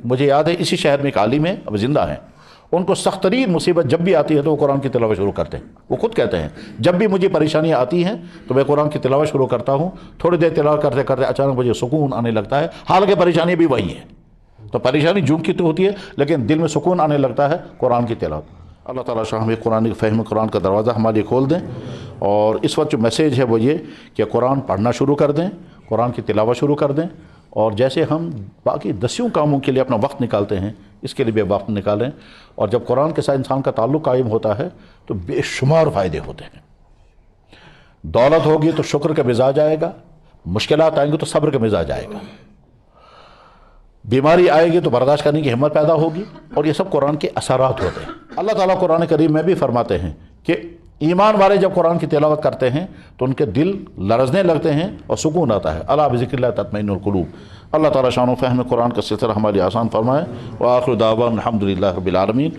مجھے یاد ہے اسی شہر میں ایک عالم ہے، اب زندہ ہیں، ان کو سخت ترین مصیبت جب بھی آتی ہے تو وہ قرآن کی تلاوت شروع کرتے ہیں۔ وہ خود کہتے ہیں جب بھی مجھے پریشانیاں آتی ہیں تو میں قرآن کی تلاوت شروع کرتا ہوں، تھوڑی دیر تلاوت کرتے کرتے اچانک مجھے سکون آنے لگتا ہے، حالانکہ پریشانی بھی وہی ہے۔ تو پریشانی جھوم کی تو ہوتی ہے لیکن دل میں سکون آنے لگتا ہے قرآن کی تلاوت۔ اللہ تعالیٰ شاہ ہمیں قرآن فہم قرآن کا دروازہ ہمارے لیے کھول دیں، اور اس وقت جو میسیج ہے وہ یہ کہ قرآن پڑھنا شروع کر دیں، قرآن کی تلاوت شروع کر دیں، اور جیسے ہم باقی 10 کاموں کے لیے اپنا وقت نکالتے ہیں اس کے لیے بھی وقت نکالیں، اور جب قرآن کے ساتھ انسان کا تعلق قائم ہوتا ہے تو بے شمار فائدے ہوتے ہیں۔ دولت ہوگی تو شکر کا مزاج آئے گا، مشکلات آئیں گی تو صبر کا مزاج آئے گا، بیماری آئے گی تو برداشت کرنے کی ہمت پیدا ہوگی، اور یہ سب قرآن کے اثرات ہوتے ہیں۔ اللہ تعالیٰ قرآن کریم میں بھی فرماتے ہیں کہ ایمان والے جب قرآن کی تلاوت کرتے ہیں تو ان کے دل لرزنے لگتے ہیں اور سکون آتا ہے۔ الا بذکر اللہ تطمئن القلوب۔ اللہ تعالیٰ شان و فہم قرآن کا سلسلہ ہمارے آسان فرمائے۔ وآخر دعوانا الحمد للہ رب العالمین۔